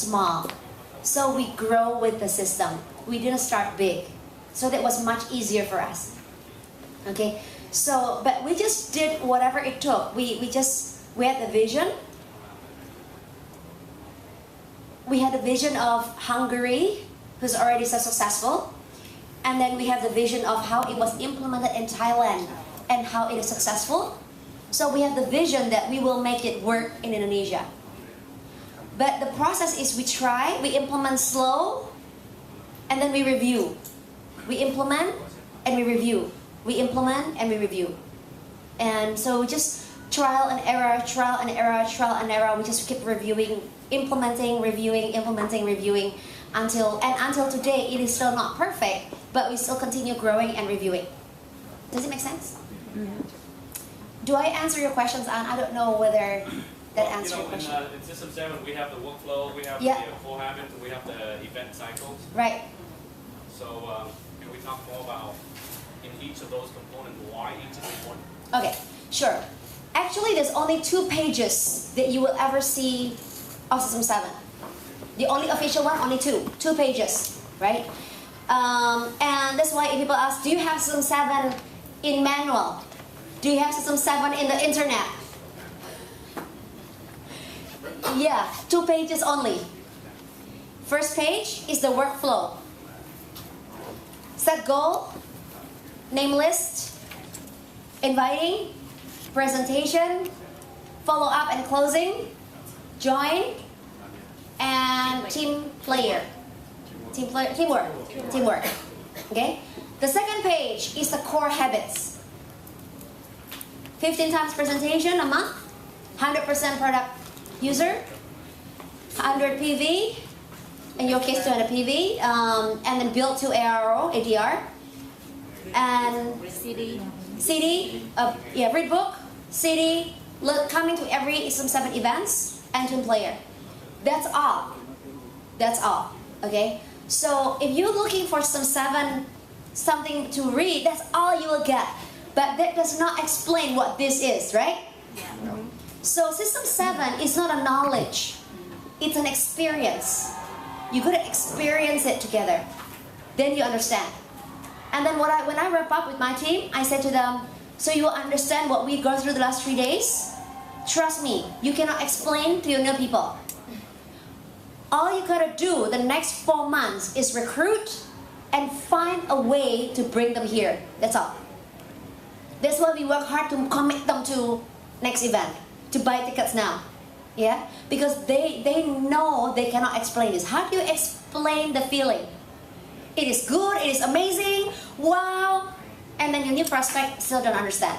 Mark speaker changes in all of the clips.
Speaker 1: small. So we grow with the system. We didn't start big. So that was much easier for us. Okay, so, but we just did whatever it took. We had the vision. We had the vision of Hungary, who's already so successful. And then we have the vision of how it was implemented in Thailand and how it is successful. So we have the vision that we will make it work in Indonesia. But the process is we try, we implement slow, and then we review. We implement and we review. We implement and we review. And so we just trial and error, trial and error, trial and error. We just keep reviewing, implementing, reviewing, implementing, reviewing until today it is still not perfect, but we still continue growing and reviewing. Does it make sense? Mm-hmm. Do I answer your questions, Anne? I don't know whether that answers your question.
Speaker 2: In System 7, we have the workflow, we have the core habit, we have the event cycles.
Speaker 1: Right.
Speaker 2: So can we talk more about in each of those components why each is important?
Speaker 1: Okay, sure. Actually, there's only 2 pages that you will ever see of System 7. The only official one, only 2 pages, right? And that's why if people ask, do you have System 7 in manual? Do you have System 7 in the internet? Yeah, 2 pages only. First page is the workflow. Set goal, name list, inviting, presentation, follow up and closing, join, and teamwork. Okay? The second page is the core habits. 15 times presentation a month, 100% product user, 100 PV, in your case 200 PV, and then build to ARO, ADR, and CD, read book, CD, coming to every System 7 events, and team player. That's all. That's all. Okay? So if you're looking for System 7 something to read, that's all you will get. But that does not explain what this is, right? Yeah. So System 7 is not a knowledge. It's an experience. You gotta experience it together. Then you understand. And then when I wrap up with my team, I said to them, so you will understand what we go through the last 3 days? Trust me, you cannot explain to your new people. All you gotta do the next 4 months is recruit and find a way to bring them here. That's all. That's why we work hard to commit them to next event, to buy tickets now. Yeah? Because they know they cannot explain this. How do you explain the feeling? It is good, it is amazing, wow, and then your new prospect still don't understand.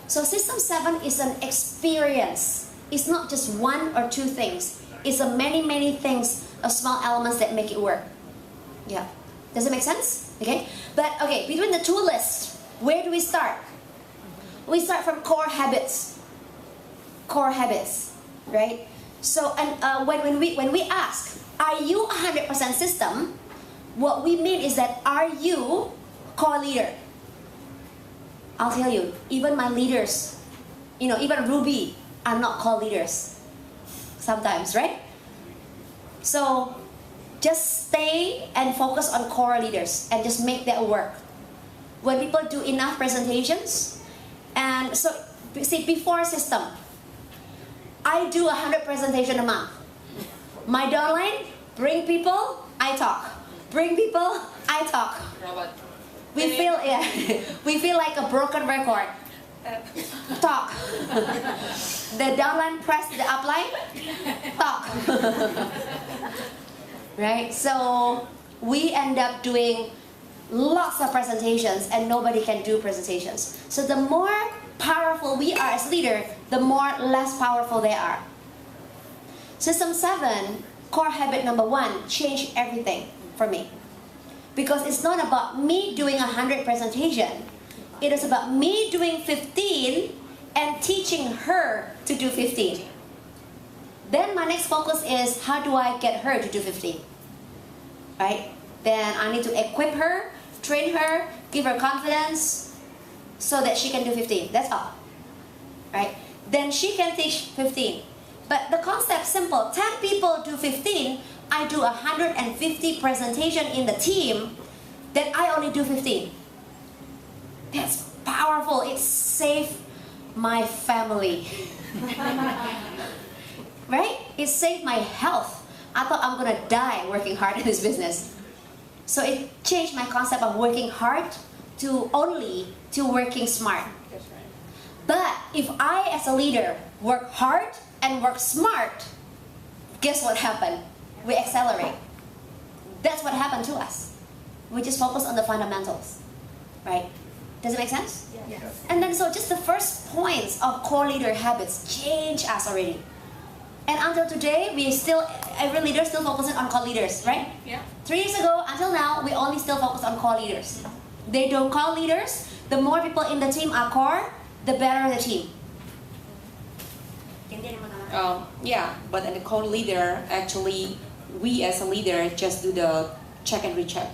Speaker 1: So System 7 is an experience. It's not just 1 or 2 things. It's a many things of small elements that make it work. Yeah. Does it make sense? Okay. But okay, between the 2 lists, where do we start? We start from core habits. Core habits, right? So and when we ask, are you 100% system? What we mean is that, are you core leader? I'll tell you, even my leaders, even Ruby are not core leaders sometimes, right? So just stay and focus on core leaders and just make that work. When people do enough presentations, and so see, before system, I do 100 presentation a month. My downline, bring people, I talk. Bring people, I talk.
Speaker 3: Robot.
Speaker 1: We feel like a broken record. Talk. The downline press the upline, talk. Right? So we end up doing lots of presentations and nobody can do presentations. So the more powerful we are as leader, the less powerful they are. System 7, core habit number 1, change everything for me. Because it's not about me doing 100 presentation. It is about me doing 15 and teaching her to do 15. Then my next focus is, how do I get her to do 15? Right? Then I need to equip her, train her, give her confidence so that she can do 15. That's all. Right? Then she can teach 15. But the concept simple. 10 people do 15. I do 150 presentation in the team. Then I only do 15. That's powerful. It saved my family. Right? It saved my health. I thought I'm gonna die working hard in this business. So it changed my concept of working hard to working smart.
Speaker 3: That's right.
Speaker 1: But if I as a leader work hard and work smart, guess what happened? We accelerate. That's what happened to us. We just focus on the fundamentals, right? Does it make sense?
Speaker 3: Yes.
Speaker 1: And then so just the first points of core leader habits change us already. And until today, every leader still focusing on core leaders, right?
Speaker 3: Yeah.
Speaker 1: 3 years ago until now, we only still focus on core leaders. They don't call leaders. The more people in the team are core, the better the team.
Speaker 4: Yeah, but in the core leader, actually, we as a leader just do the check and recheck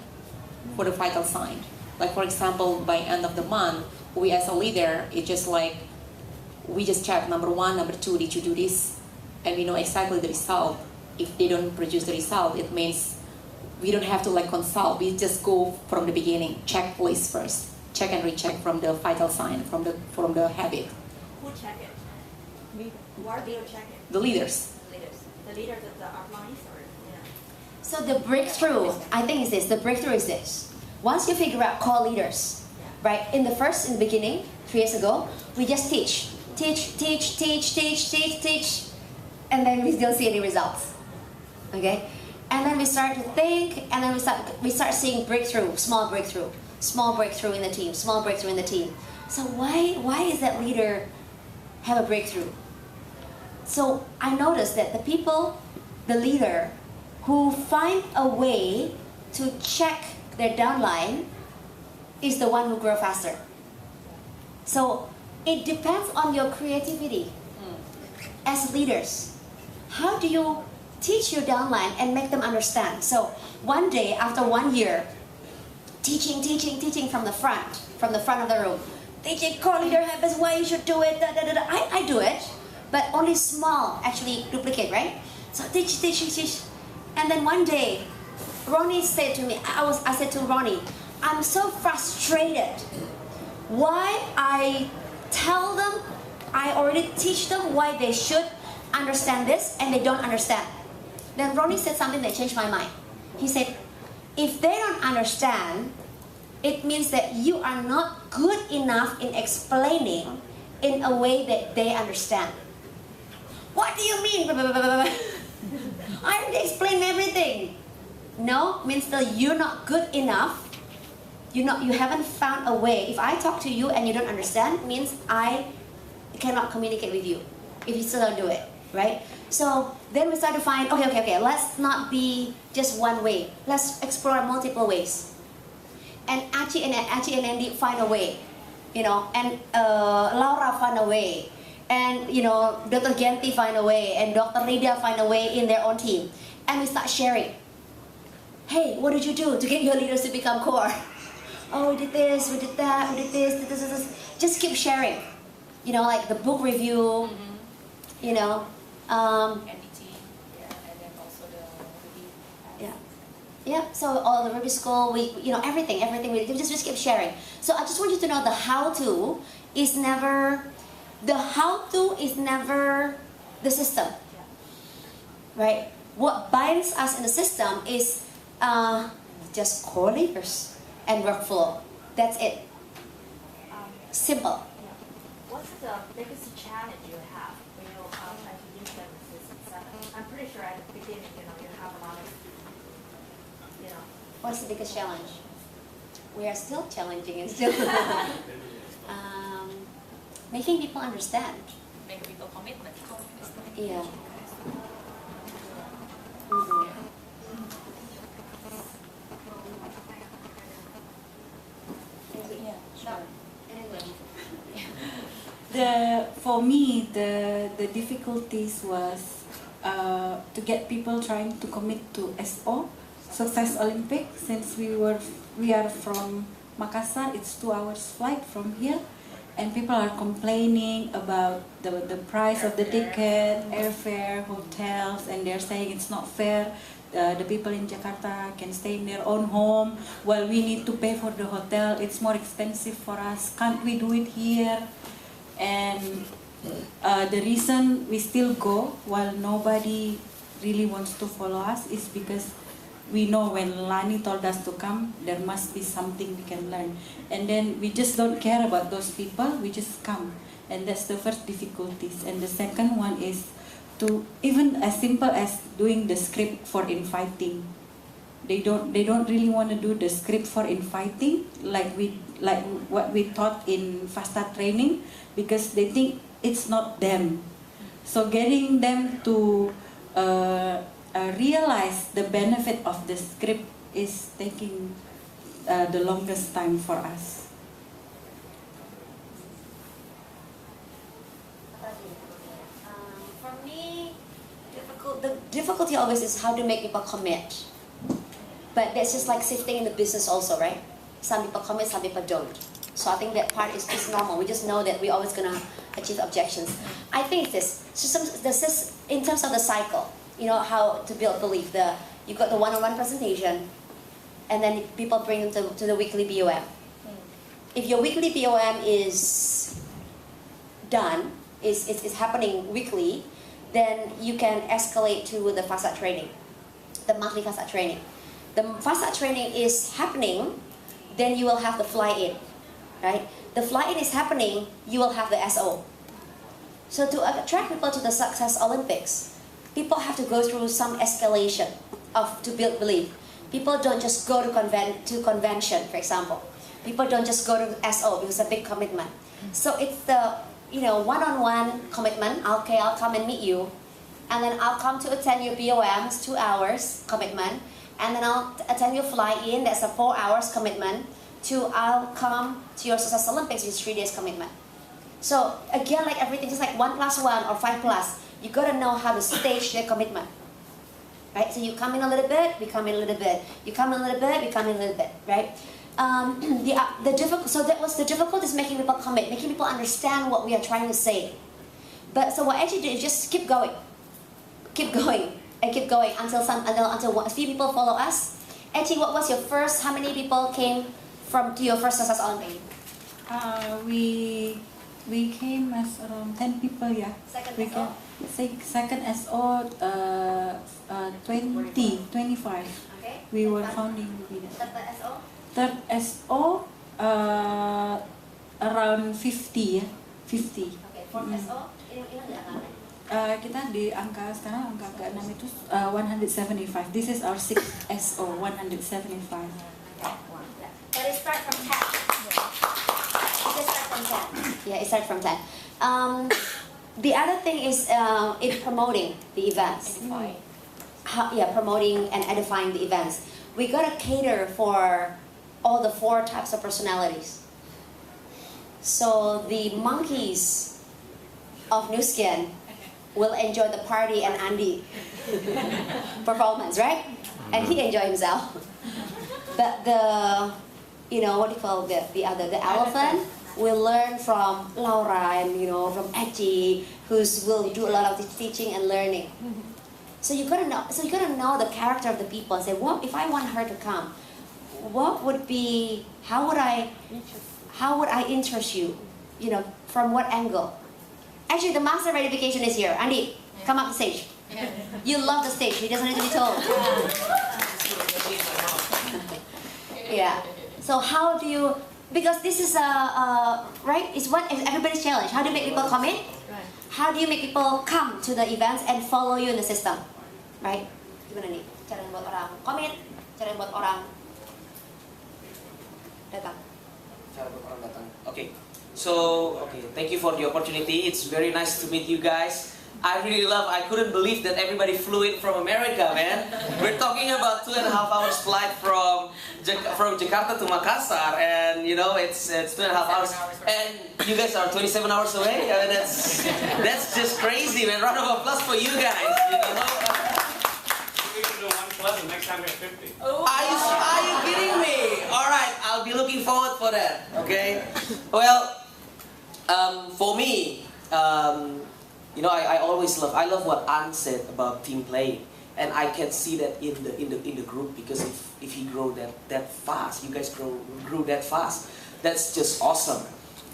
Speaker 4: for the vital sign. Like for example, by end of the month, we as a leader, it's just like, we just check number 1, number 2, did you do this? And we know exactly the result. If they don't produce the result, it means we don't have to like consult. We just go from the beginning, checklist first, check and recheck from the vital sign, from the habit.
Speaker 5: Who check it?
Speaker 4: Me.
Speaker 5: Where do you check it?
Speaker 4: The leaders.
Speaker 5: The leaders of the uplines or
Speaker 1: So the breakthrough, I think is this, the breakthrough is this. Once you figure out core leaders, right, in the beginning, 3 years ago, we just teach, and then we don't see any results, okay? And then we start to think, and then we start seeing breakthrough, small breakthrough in the team, small breakthrough in the team. So why is that leader have a breakthrough? So I noticed that the leader who find a way to check their downline is the one who grow faster. So it depends on your creativity as leaders. How do you teach your downline and make them understand? So one day, after 1 year, teaching from the front of the room, teaching core leader habits, why you should do it, I do it, but only small, actually duplicate, right? So teach. And then one day, Ronnie said to me, I said to Ronnie, I'm so frustrated. Why I tell them, I already teach them why they should understand this and they don't understand. Then Ronnie said something that changed my mind. He said, if they don't understand, it means that you are not good enough in explaining in a way that they understand. What do you mean? I already explained everything. No, means that you're not good enough. You haven't found a way. If I talk to you and you don't understand, means I cannot communicate with you if you still don't do it, right? So then we start to find, okay, let's not be just one way. Let's explore multiple ways. And Achi and Andy find a way, and Laura find a way, and Dr. Genti find a way, and Dr. Lydia find a way in their own team, and we start sharing. Hey, what did you do to get your leaders to become core? Oh, we did this, we did that, we did this. Just keep sharing. Like the book review,
Speaker 3: NDT, and then also the review.
Speaker 1: Yeah. So all the Ruby School, everything. We just keep sharing. So I just want you to know the how-to is never the system, right? What binds us in the system is just core leaders and workflow. That's it. Simple.
Speaker 5: what's the biggest challenge you have when you introduce them to System 7? I'm pretty sure at the beginning, you have a lot of,
Speaker 1: What's the biggest challenge? We are still challenging and still making people understand.
Speaker 3: Make people commitment.
Speaker 1: Yeah.
Speaker 3: Yeah, sure.
Speaker 6: For me, the difficulties was to get people trying to commit to SO, Success Olympic, since we are from Makassar. It's 2 hours flight from here, and people are complaining about the price of the ticket, airfare, hotels, and they're saying it's not fair. The people in Jakarta can stay in their own home while we need to pay for the hotel. It's more expensive for us. Can't we do it here? And the reason we still go while nobody really wants to follow us is because we know when Lani told us to come, there must be something we can learn. And then we just don't care about those people, we just come. And that's the first difficulties. And the second one is to even as simple as doing the script for inviting. They don't really want to do the script for inviting like what we taught in FASTA training, because they think it's not them. So getting them to realize the benefit of the script is taking the longest time for us.
Speaker 1: For me, the difficulty always is how to make people commit. But that's just like sifting in the business also, right? Some people commit, some people don't. So I think that part is normal. We just know that we're always gonna achieve objections. I think this in terms of the cycle, you know, how to build belief. You got the one-on-one presentation, and then people bring them to the weekly BOM. If your weekly BOM is done, is happening weekly, then you can escalate to the FASTA training, the monthly FASTA training. The FASTA training is happening, then you will have the fly-in, right? The fly-in is happening, you will have the SO. So to attract people to the Success Olympics, people have to go through some escalation to build belief. People don't just go to convention, for example. People don't just go to SO because it's a big commitment. So it's the one-on-one commitment. Okay, I'll come and meet you, and then I'll come to attend your BOMs, 2 hours commitment, and then I'll attend your fly-in. That's a 4 hours commitment. I'll come to your Success Olympics, which is 3 days commitment. So again, like everything, just like 1 + 1 or 5+, you gotta know how to stage their commitment, right? So you come in a little bit, we come in a little bit. You come in a little bit, we come in a little bit, right? So that was the difficulty, is making people commit, making people understand what we are trying to say. But so what I actually did is just keep going, and keep going until a few people follow us. Actually, what was your first? How many people came to your first Success Olympics?
Speaker 6: We came as around 10 people, yeah.
Speaker 1: Second SO?
Speaker 6: Second SO, 25.
Speaker 1: Okay.
Speaker 6: We were founding leaders.
Speaker 1: Third SO?
Speaker 6: Third SO, around 50, ya. 50.
Speaker 1: Okay. Fourth SO? Ini nggak kan?
Speaker 6: Kita di sekarang angka ke-6 itu 175. This is our 6th SO, 175.
Speaker 1: But it starts from 10. It starts from 10. Yeah, it starts from 10. The other thing is in promoting the events. Promoting and edifying the events. We gotta cater for all the 4 types of personalities. So the monkeys of Nu Skin will enjoy the party and Andy performance, right? And he enjoy himself. But the elephant will learn from Laura and from Echi, will do a lot of the teaching and learning. So you gotta know the character of the people and say, what if I want her to come? How would I interest you? From what angle? Actually, the master verification is here. Andy, come up the stage. You love the stage. He doesn't need to be told. Yeah. So how do you? Because this is right. It's everybody's challenge. How do you make people commit? How do you make people come to the events and follow you in the system? Right? Gimana nih? Cara buat orang commit, cara buat orang datang.
Speaker 7: Okay. So, thank you for the opportunity. It's very nice to meet you guys. I couldn't believe that everybody flew in from America, man. We're talking about 2.5 hours flight from Jakarta to Makassar, and it's 2.5 hours. And you guys are 27 hours away. I mean, that's just crazy, man. Round of applause for you guys.
Speaker 2: We can do 1+, and next time we have 50.
Speaker 7: Are you kidding me? All right, I'll be looking forward for that. Okay. Well, For me, you know, I love what An said about team playing, and I can see that in the group, because if he grew that fast, you guys grew that fast, that's just awesome,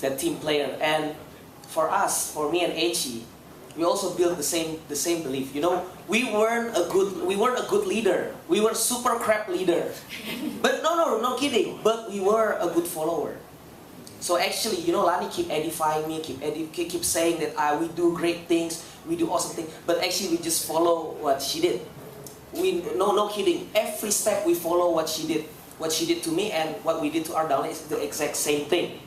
Speaker 7: that team player. And for us, for me and Echi, we also built the same belief. You know, we weren't a good leader. We were super crap leader, but no kidding. But we were a good follower. So actually, you know, Lani keep edifying me, keep saying that we do great things, we do awesome things. But actually, we just follow what she did. No kidding. Every step we follow what she did. What she did to me and what we did to our downline is the exact same thing.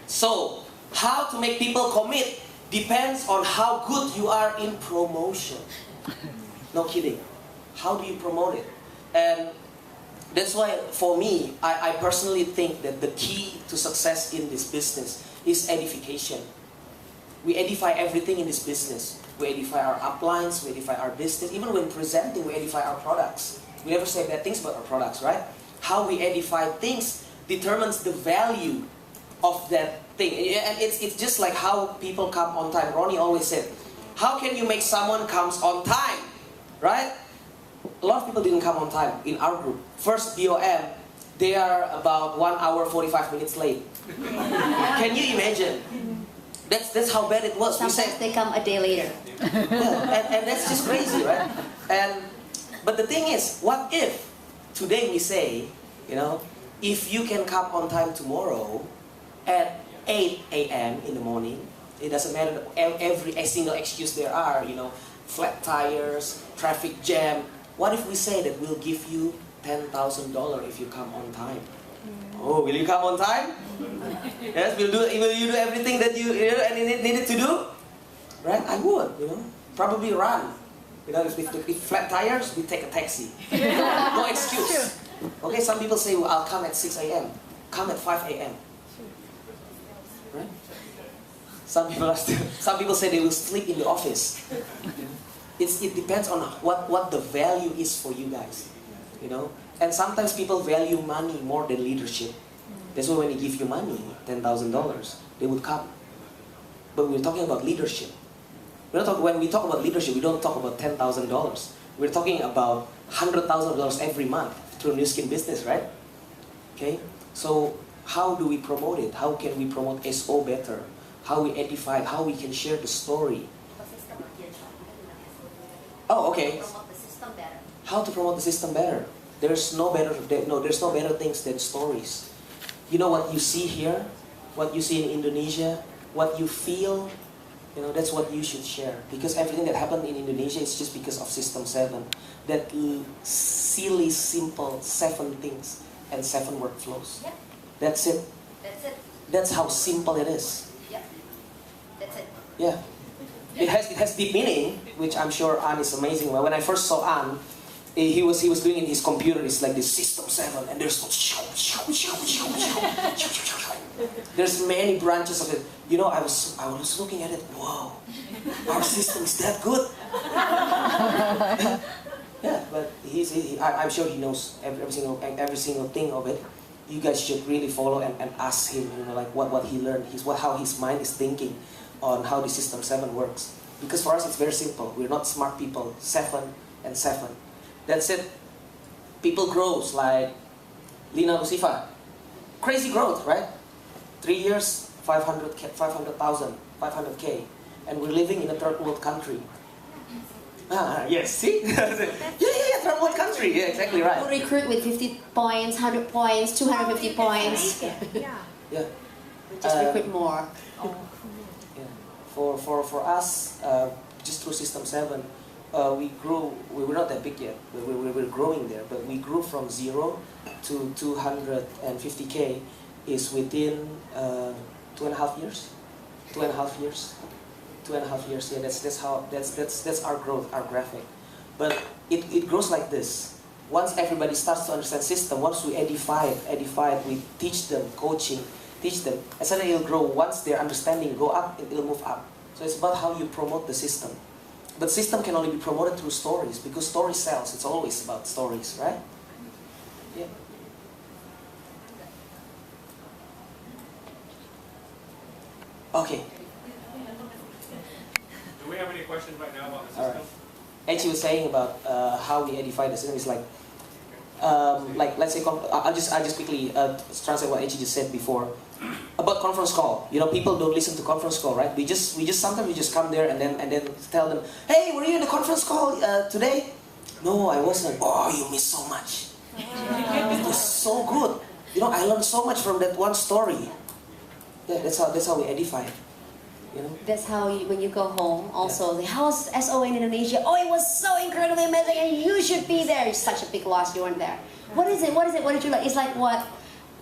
Speaker 7: So how to make people commit depends on how good you are in promotion. No kidding. How do you promote it? And that's why, for me, I personally think that the key to success in this business is edification. We edify everything in this business. We edify our uplines, we edify our business. Even when presenting, we edify our products. We never say bad things about our products, right? How we edify things determines the value of that thing. And it's just like how people come on time. Ronnie always said, how can you make someone comes on time, right? A lot of people didn't come on time in our group. First BOM, they are about 1 hour 45 minutes late. Can you imagine? That's how bad it was.
Speaker 1: Sometimes they come a day later.
Speaker 7: Yeah, and that's just crazy, right? But the thing is, what if today we say, you know, if you can come on time tomorrow at 8 a.m. in the morning, it doesn't matter every single excuse there are, you know, flat tires, traffic jam. What if we say that we'll give you $10,000 if you come on time? Oh, will you come on time? Yes, will you do everything that you needed to do? Right? I would, you know, probably run. You know, if flat tires, we take a taxi. No excuse. Okay, some people say, well, I'll come at 6 a.m. Come at 5 a.m. Right? Some people say they will sleep in the office. It depends on what the value is for you guys, you know. And sometimes people value money more than leadership. That's why when they give you money, $10,000, they would come. But we're talking about leadership. When we talk about leadership, we don't talk about $10,000. We're talking about $100,000 every month through Nu Skin business, right? Okay. So how do we promote it? How can we promote SO better? How we edify it? How we can share the story? Oh, okay.
Speaker 1: Promote the system better.
Speaker 7: How to promote the system better? There's no better things than stories. You know what you see here, what you see in Indonesia, what you feel, you know, that's what you should share. Because everything that happened in Indonesia is just because of System 7. That silly, simple 7 things and 7 workflows.
Speaker 1: Yeah.
Speaker 7: That's it.
Speaker 1: That's it.
Speaker 7: That's how simple it is.
Speaker 1: Yeah. That's it.
Speaker 7: Yeah. It has deep meaning, which I'm sure An is amazing. When I first saw An, he was doing in his computer, it's like this System 7, and there's there's many branches of it. You know, I was looking at it, wow, our system is that good. Yeah, but I'm sure he knows every single thing of it. You guys should really follow and ask him, you know, like what he learned, how his mind is thinking on how the System 7 works. Because for us it's very simple. We're not smart people. 7 and 7. That's it. People grows like Lina Lucifa. Crazy growth, right? 3 years, 500,000, 500K. And we're living in a third world country. Yes, see? yeah, third world country. Yeah, exactly right.
Speaker 1: You recruit with 50 points, 100 points, 250 points.
Speaker 5: Yeah.
Speaker 7: Yeah.
Speaker 1: Just recruit more.
Speaker 7: Yeah. For us, just through System 7, we grew. We were not that big yet. We were growing there, but we grew from 0 to 250K is within 2.5 years. 2.5 years. 2.5 years. Yeah, that's our growth, our graphic. But it grows like this. Once everybody starts to understand system, once we edify it, we teach them coaching, teach them, and suddenly it'll grow. Once their understanding go up, it'll move up. So it's about how you promote the system. But system can only be promoted through stories, because story sells. It's always about stories, right? Yeah. Okay.
Speaker 2: Do we have any questions right now about the
Speaker 7: All
Speaker 2: system?
Speaker 7: right. Echi was saying about how we edify the system is like let's say I'll just quickly translate what Echi just said before about conference call. You know, people don't listen to conference call, right? We just sometimes we just come there and then tell them, hey, were you in the conference call today? No, I wasn't. Oh, you missed so much. It was so good. You know, I learned so much from that one story. Yeah, that's how we edify. You know?
Speaker 1: That's how you, when you go home, also, the house SO in Indonesia, oh, it was so incredibly amazing and you should be there. It's such a big loss you weren't there. What is it? What is it? What did you like? It's like what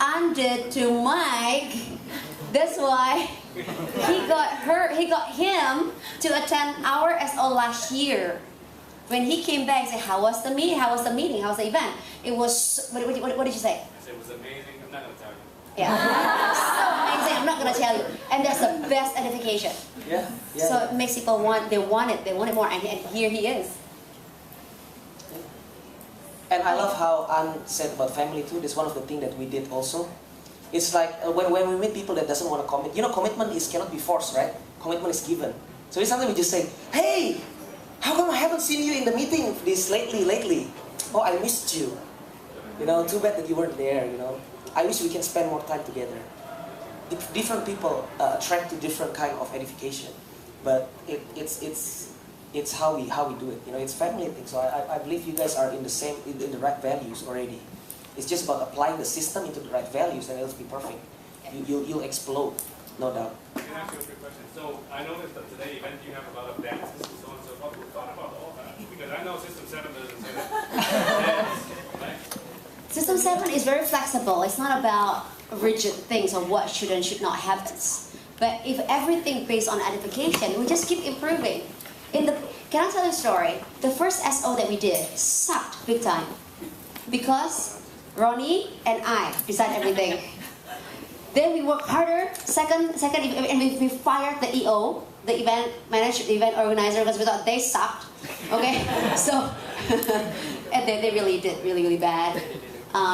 Speaker 1: Ann did to Mike. That's why he got him to attend our SO last year. When he came back, he said, how was the meeting? How was the meeting? How was the event? It was, what did you say?
Speaker 2: I said it was amazing. I'm not going to tell you.
Speaker 1: Yeah. So amazing. I'm not going to tell you. And that's the best edification.
Speaker 7: Yeah. Yeah.
Speaker 1: So it makes people they want it more. And here he is.
Speaker 7: And I love how Ann said about family too. That's one of the things that we did also. It's like when we meet people that doesn't want to commit. You know, commitment cannot be forced, right? Commitment is given. So sometimes we just say, hey, how come I haven't seen you in the meeting this lately? Oh, I missed you. You know, too bad that you weren't there, you know. I wish we can spend more time together. Different people attract to different kind of edification. But it's how we do it. You know, it's family thing. So I believe you guys are in the right values already. It's just about applying the system into the right values and it'll be perfect. You'll explode, no doubt.
Speaker 2: Can I ask you a quick question? So I noticed that today event you have a lot of dances and so on and so forth. Who thought about all that? Because I know System 7 doesn't say that. Right?
Speaker 1: System 7 is very flexible. It's not about rigid things or what should and should not happen. But if everything based on edification, we just keep improving. Can I tell you a story? The first SO that we did sucked big time because Ronnie and I decide everything. Then we worked harder. Second, and we fired the EO, the event manager, the event organizer, because we thought they sucked. Okay, so and they really did really bad.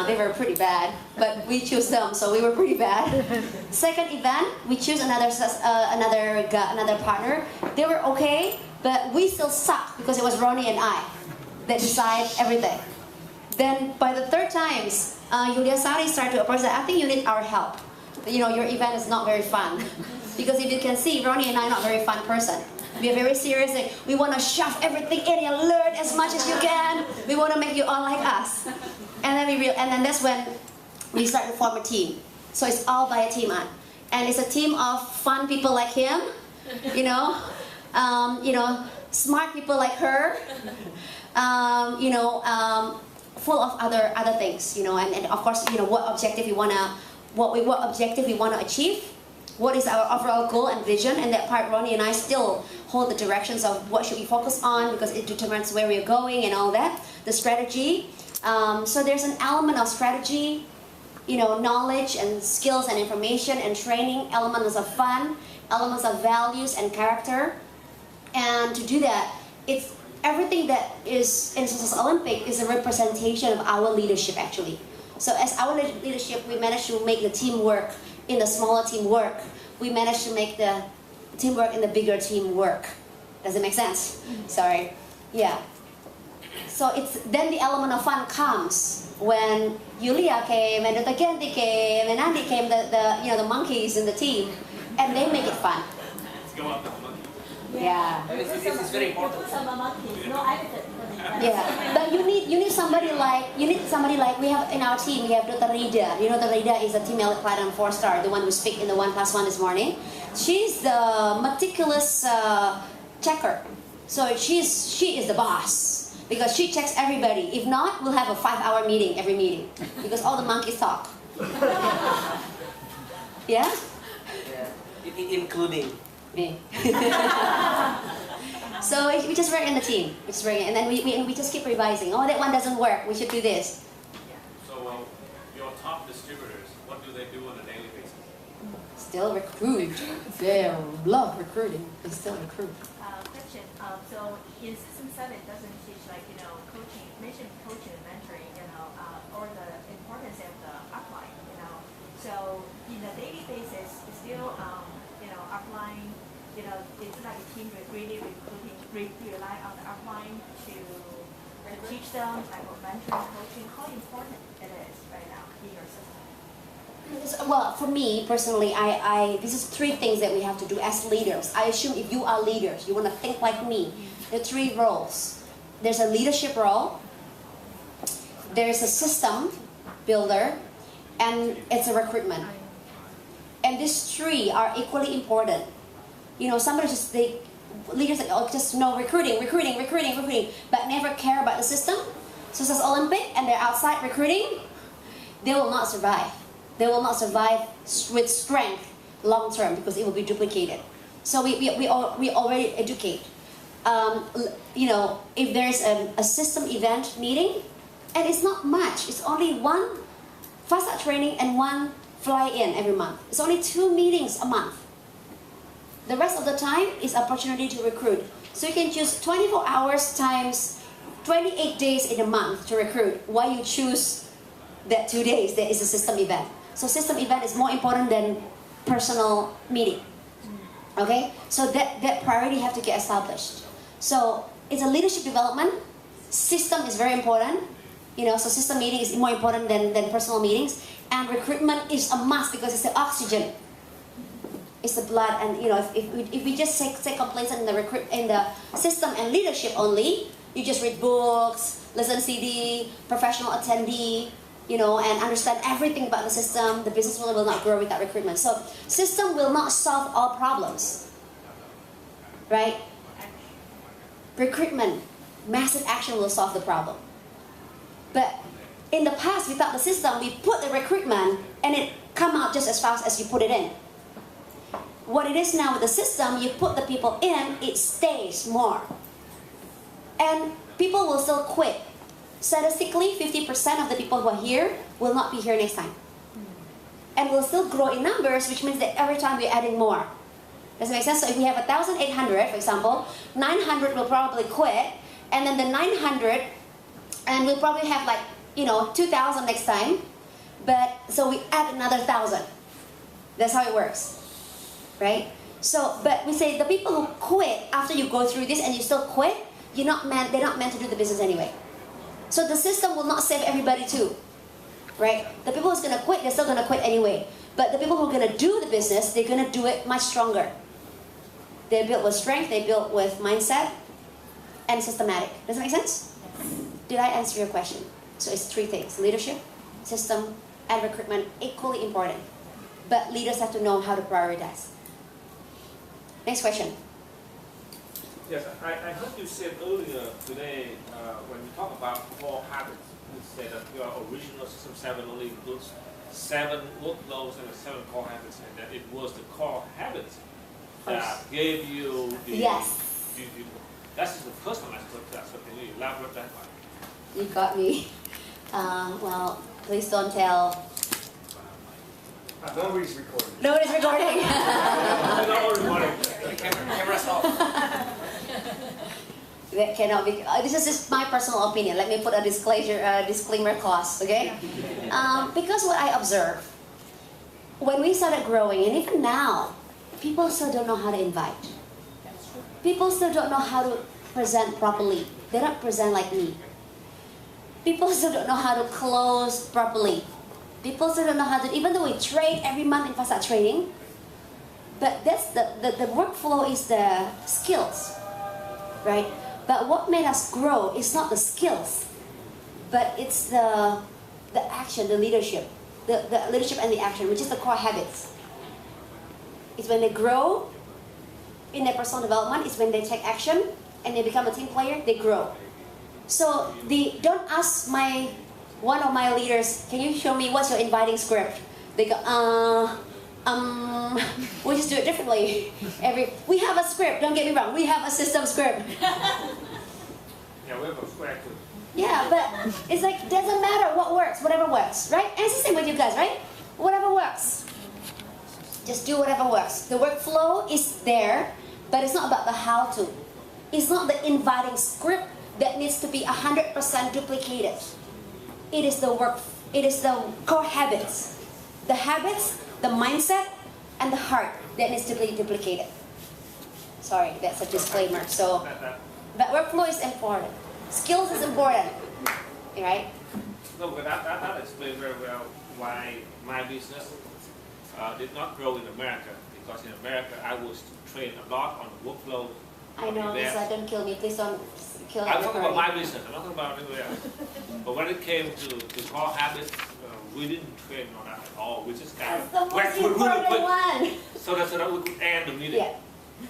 Speaker 1: They were pretty bad, but we chose them, so we were pretty bad. Second event, we choose another partner. They were okay, but we still sucked because it was Ronnie and I that decide everything. Then by the third times, Yulia Sari started to approach that I think you need our help. You know, your event is not very fun. Because if you can see, Ronnie and I are not a very fun person. We are very serious. We want to shove everything in and learn as much as you can. We want to make you all like us. And then that's when we start to form a team. So it's all by a team, and it's a team of fun people like him, smart people like her, full of other things, and of course, what objective we wanna achieve. What is our overall goal and vision? And that part, Ronnie and I still hold the directions of what should we focus on because it determines where we're going and all that. The strategy. So there's an element of strategy, knowledge and skills and information and training, elements of fun, elements of values and character. And to do that, it's everything that is in Success Olympic is a representation of our leadership actually. So as our leadership, we managed to make the team work in the smaller team work. We managed to make the teamwork in the bigger team work. Does it make sense? Sorry. Yeah. So then the element of fun comes when Yulia came and Dr. Genti came and Andy came, the monkeys in the team, and they make it fun.
Speaker 2: Let's go out with the monkey.
Speaker 1: Yeah.
Speaker 7: This is very important.
Speaker 1: Yeah, but you need somebody like we have in our team. We have Dr. Rida. Dr. Rida is a team elite platinum 4-star, the one who speak in the 1+1 this morning. She's the meticulous checker. So she is the boss because she checks everybody. If not, we'll have a 5-hour meeting every meeting because all the monkeys talk. Yeah.
Speaker 7: Yeah, including
Speaker 1: me. So we just work in the team, and then we just keep revising. Oh, that one doesn't work. We should do this.
Speaker 2: So your top distributors, what do they do on a daily basis?
Speaker 1: Still recruit. They love recruiting. They still recruit.
Speaker 5: Question. So in System 7, it doesn't teach coaching, mention coaching and mentoring, or the importance of the upline, So in the daily basis, it's still, upline you know, it's like a team really rely on the upline to teach them, like mentoring, coaching, how important it is right now in your system?
Speaker 1: Well, for me personally, this is three things that we have to do as leaders. I assume if you are leaders, you want to think like me. The three roles. There's a leadership role, there's a system builder, and it's a recruitment. And these three are equally important. You know, somebody leaders like, oh, just know recruiting, but never care about the system. So it's Olympic and they're outside recruiting, they will not survive. They will not survive with strength long term because it will be duplicated. So we already educate. You know, if there's a system event meeting, and it's not much, it's only one fast start training and one fly in every month. It's only 2 meetings a month. The rest of the time is opportunity to recruit. So you can choose 24 hours times 28 days in a month to recruit. Why you choose that 2 days that is a system event? So system event is more important than personal meeting. Okay? So that priority have to get established. So it's a leadership development. System is very important. You know, so system meeting is more important than personal meetings. And recruitment is a must because it's the oxygen. It's the blood, and you know, if we just stay complacent in the system and leadership only, you just read books, listen CD, professional attendee, you know, and understand everything about the system, the business will not grow without recruitment. So system will not solve all problems, right? Recruitment, massive action will solve the problem. But in the past, without the system, we put the recruitment and it come out just as fast as you put it in. What it is now with the system, you put the people in, it stays more. And people will still quit. Statistically, 50% of the people who are here will not be here next time. And will still grow in numbers, which means that every time we're adding more. Does it make sense? So if we have 1,800, for example, 900 will probably quit, and then the 900, and we'll probably have like, you know, 2,000 next time. But, so we add another 1,000. That's how it works. Right? So, but we say the people who quit after you go through this and you still quit, they're not meant to do the business anyway. So the system will not save everybody too. Right? The people who's gonna quit, they're still gonna quit anyway. But the people who are gonna do the business, they're gonna do it much stronger. They're built with strength, they're built with mindset and systematic. Does that make sense? Did I answer your question? So it's 3 things: leadership, system, and recruitment, equally important. But leaders have to know how to prioritize. Next question.
Speaker 2: Yes, I heard you said earlier today when you talk about core habits, you said that your original System 7 only includes 7 workflows and 7 core habits, and that it was the core habits that gave you the...
Speaker 1: Yes.
Speaker 2: That's the first time I heard that, so can you elaborate that one?
Speaker 1: You got me. Well, please don't tell.
Speaker 8: Nobody's recording.
Speaker 1: Nobody's recording.
Speaker 7: Camera's off.
Speaker 1: That cannot be. This is just my personal opinion. Let me put a disclaimer clause, okay? Because what I observe, when we started growing, and even now, people still don't know how to invite. People still don't know how to present properly. They don't present like me. People still don't know how to close properly. People still don't know how to, even though we trade every month in Fast Start training, but that's the workflow is the skills, right? But what made us grow is not the skills, but it's the action, the leadership and the action, which is the core habits. It's when they grow in their personal development, it's when they take action and they become a team player, they grow. So don't ask one of my leaders, can you show me what's your inviting script? They go, we just do it differently. We have a script, don't get me wrong, we have a system script.
Speaker 2: Yeah, we have a script too.
Speaker 1: Yeah, but it's like, doesn't matter what works, whatever works, right? And it's the same with you guys, right? Whatever works. Just do whatever works. The workflow is there, but it's not about the how to. It's not the inviting script that needs to be 100% duplicated. It is the core habits. The habits, the mindset, and the heart that needs to be duplicated. Sorry, that's a disclaimer. So,
Speaker 2: That,
Speaker 1: but workflow is important. Skills is important, right?
Speaker 2: no, but that explains very well why my business did not grow in America. Because in America, I was trained a lot on the workflow.
Speaker 1: I know,
Speaker 2: Yes.
Speaker 1: Lisa, don't kill me. Please don't kill
Speaker 2: I'm talking about
Speaker 1: everybody.
Speaker 2: my business. I'm not talking about anywhere else. But when it came to core habits, we didn't train on that at all. We just kind
Speaker 1: That's the
Speaker 2: of went
Speaker 1: most
Speaker 2: through really
Speaker 1: important
Speaker 2: quick
Speaker 1: one.
Speaker 2: so that we could end the meeting.
Speaker 1: Yeah,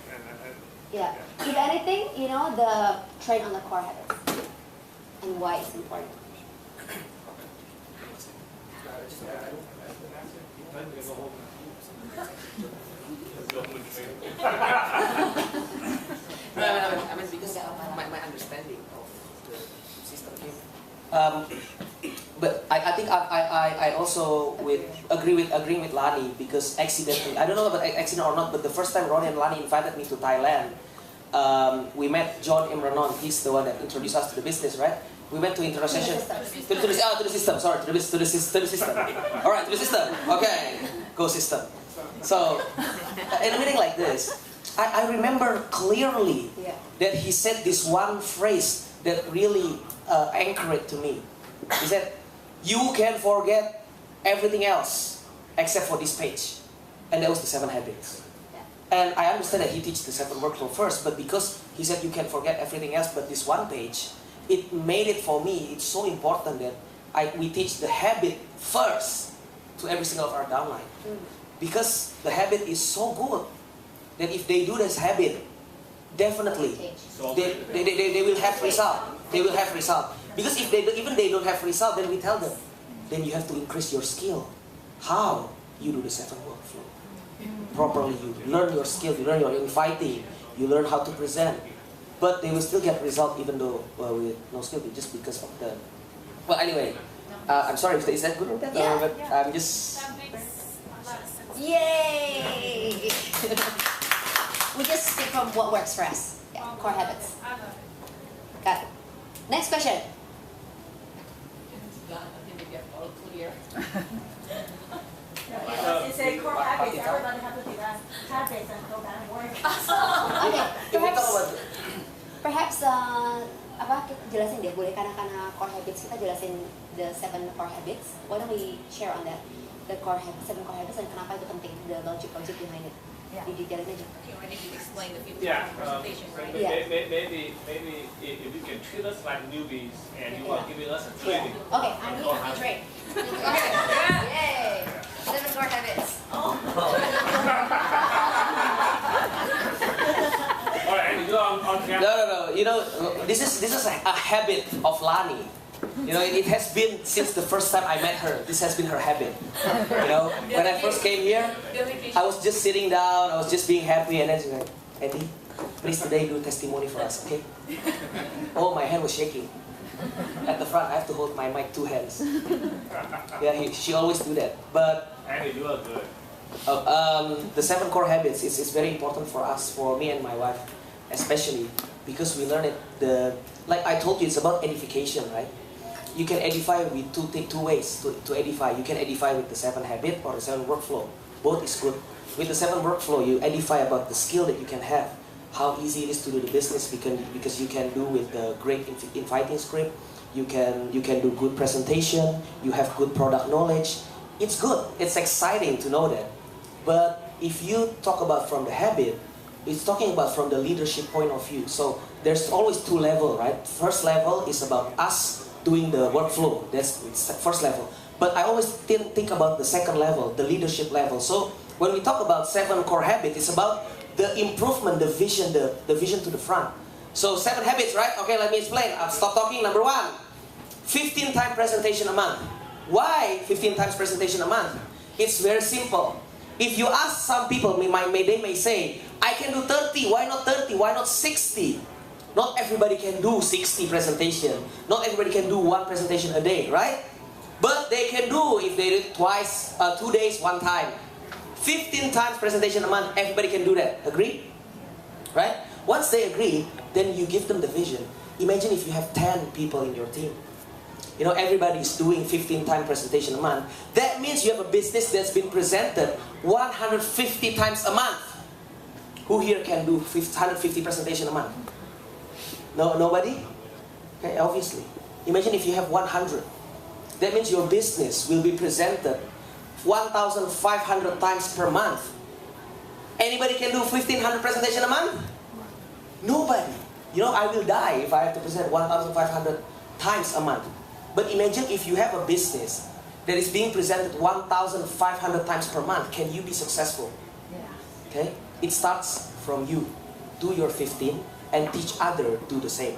Speaker 2: And
Speaker 1: yeah. If anything, the train on the core habits and why it's important.
Speaker 7: I mean, because my understanding of the system here. But I think I also agreeing with Lani because accidentally, I don't know about accident or not, but the first time Ronnie and Lani invited me to Thailand, we met John Imranon. He's the one that introduced us to the business, right? We went to intro session. To the system. Sorry, to the system. All right, to the system. Okay, go system. So, in a meeting like this, I remember clearly
Speaker 1: Yeah.
Speaker 7: that he said this one phrase that really anchored to me. He said, "You can forget everything else except for this page," and that was the 7 habits. And I understand that he teaches the 7 workflow first, but because he said you can forget everything else but this one page, it made it for me. It's so important that we teach the habit first to every single of our downline. Because the habit is so good that if they do this habit, definitely they will have result. They will have result. Because if they don't have result, then we tell them, then you have to increase your skill. How? You do the 7 workflow. Properly, you learn your skill, you learn your inviting, you learn how to present. But they will still get result even though with no skill, just because of the... Well, anyway, I'm sorry if is that good or bad?
Speaker 1: Yeah.
Speaker 7: But I'm just...
Speaker 3: That makes a lot of sense.
Speaker 1: Yay! We just stick from what works for us. Yeah, core habits.
Speaker 3: I love it.
Speaker 1: Got it. Next question.
Speaker 4: I think we get all clear.
Speaker 5: It's a core habits. Everybody has to do that habits and go back and work.
Speaker 1: Okay,
Speaker 7: If we talk
Speaker 1: perhaps,
Speaker 7: about...
Speaker 1: perhaps kita jelasin deh, boleh karena core habits kita jelasin the 7 core habits. Why don't we share on that, the core habits, 7 core habits, dan kenapa itu penting, the logic behind it.
Speaker 5: Yeah.
Speaker 1: Detailin aja.
Speaker 3: You already did explain the 50
Speaker 2: Yeah,
Speaker 3: presentation, right?
Speaker 1: Yeah.
Speaker 2: maybe if you can treat us like newbies and you are giving us a training.
Speaker 1: Okay, I need to be trained. Okay, yay! 7 core habits.
Speaker 2: All right, and you're on camera.
Speaker 7: No. You know, this is a habit of Lani. You know, it has been since the first time I met her. This has been her habit. You know, when I first came here, I was just sitting down. I was just being happy, and then she's like, "Eddie, please today do testimony for us, okay?" Oh, my hand was shaking. At the front, I have to hold my mic 2 hands. Yeah, she always do that. But
Speaker 2: Andy, you are good.
Speaker 7: the 7 core habits is very important for us, for me and my wife, especially because we learn it. Like I told you, it's about edification, right? You can edify with two ways to edify. You can edify with the 7 habit or the 7 workflow. Both is good. With the 7 workflow, you edify about the skill that you can have, how easy it is to do the business because you can do with the great inviting script. You can do good presentation. You have good product knowledge. It's good. It's exciting to know that. But if you talk about from the habit, it's talking about from the leadership point of view. So there's always 2 levels, right? First level is about us doing the workflow. That's first level. But I always think about the second level, the leadership level. So when we talk about 7 core habits, it's about the improvement, the vision to the front. So 7 habits, right? Okay, let me explain. I'll stop talking. Number 1, 15 times presentation a month. Why 15 times presentation a month? It's very simple. If you ask some people, they may say, I can do 30, why not 30, why not 60? Not everybody can do 60 presentation. Not everybody can do 1 presentation a day, right? But they can do if they do twice, 2 days, 1 time. 15 times presentation a month, everybody can do that. Agree? Right? Once they agree, then you give them the vision. Imagine if you have 10 people in your team. You know, everybody is doing 15 times presentation a month. That means you have a business that's been presented 150 times a month. Who here can do 150 presentation a month? No, nobody? Okay, obviously. Imagine if you have 100. That means your business will be presented 1,500 times per month. Anybody can do 1,500 presentation a month? Nobody. You know, I will die if I have to present 1,500 times a month. But imagine if you have a business that is being presented 1,500 times per month. Can you be successful? Okay? It starts from you. Do your 15 and teach others do the same.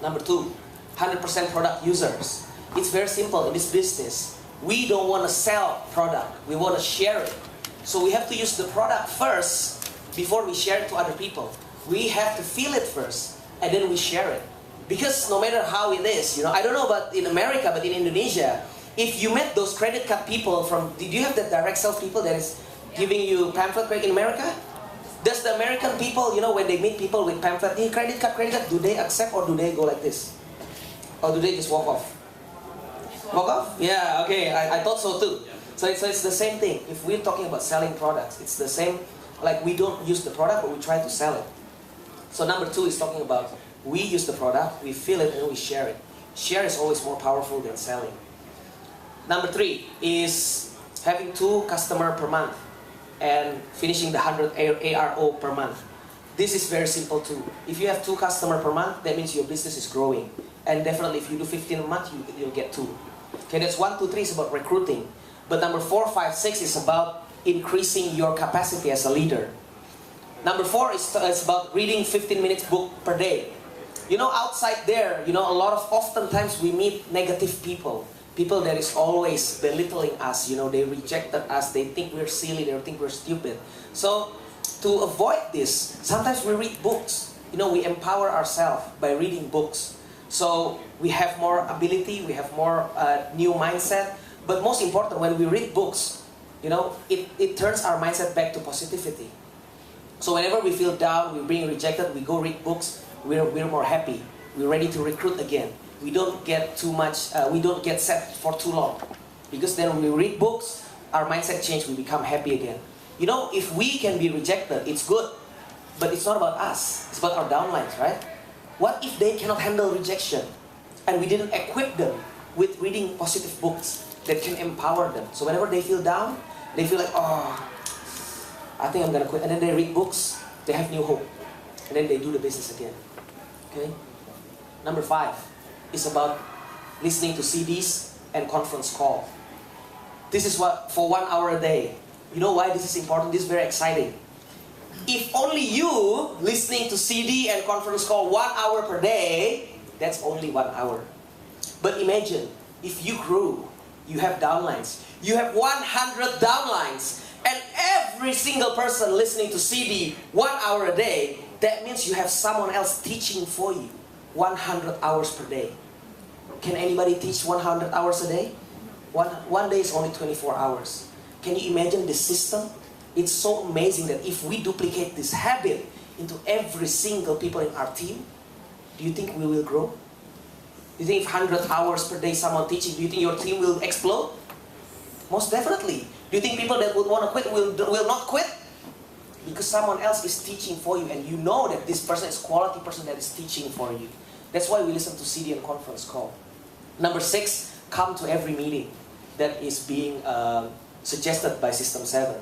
Speaker 7: Number 2, 100% product users. It's very simple in this business. We don't want to sell product. We want to share it. So we have to use the product first before we share it to other people. We have to feel it first and then we share it. Because no matter how it is, you know, I don't know about in America, but in Indonesia, if you met those credit card people from, did you have the direct sales people that is giving you pamphlet in America? Does the American people, you know, when they meet people with pamphlet, hey, credit card, do they accept or do they go like this? Or do they just walk off? Walk off? Yeah, okay, I thought so too. So it's the same thing. If we're talking about selling products, it's the same, like we don't use the product, but we try to sell it. So number 2 is talking about we use the product, we feel it, and we share it. Share is always more powerful than selling. Number 3 is having 2 customers per month and finishing the 100 ARO per month. This is very simple too. If you have 2 customers per month, that means your business is growing. And definitely if you do 15 a month, you'll get 2. Okay, that's 1, 2, 3 is about recruiting. But number 4, 5, 6 is about increasing your capacity as a leader. Number 4 is about reading 15 minutes book per day. You know, outside there, you know, oftentimes we meet negative people. People that is always belittling us, you know, they rejected us, they think we're silly, they think we're stupid. So, to avoid this, sometimes we read books. You know, we empower ourselves by reading books. So, we have more ability, we have more new mindset. But most important, when we read books, you know, it turns our mindset back to positivity. So whenever we feel down, we're being rejected, we go read books, we're more happy. We're ready to recruit again. We don't get too much, we don't get sad for too long. Because then when we read books, our mindset change, we become happy again. You know, if we can be rejected, it's good. But it's not about us, it's about our downlines, right? What if they cannot handle rejection? And we didn't equip them with reading positive books that can empower them. So whenever they feel down, they feel like, oh, I think I'm going to quit. And then they read books, they have new hope. And then they do the business again. Okay? Number 5 is about listening to CDs and conference call. This is what, for 1 hour a day. You know why this is important? This is very exciting. If only you listening to CD and conference call 1 hour per day, that's only 1 hour. But imagine, if you grew, you have downlines. You have 100 downlines. And every single person listening to CD 1 hour a day, that means you have someone else teaching for you 100 hours per day. Can anybody teach 100 hours a day? One day is only 24 hours. Can you imagine this system? It's so amazing that if we duplicate this habit into every single people in our team, do you think we will grow? Do you think if 100 hours per day someone teaching, do you think your team will explode? Most definitely. Do you think people that would want to quit will not quit? Because someone else is teaching for you and you know that this person is quality person that is teaching for you. That's why we listen to CD and conference call. Number 6, come to every meeting that is being suggested by System 7.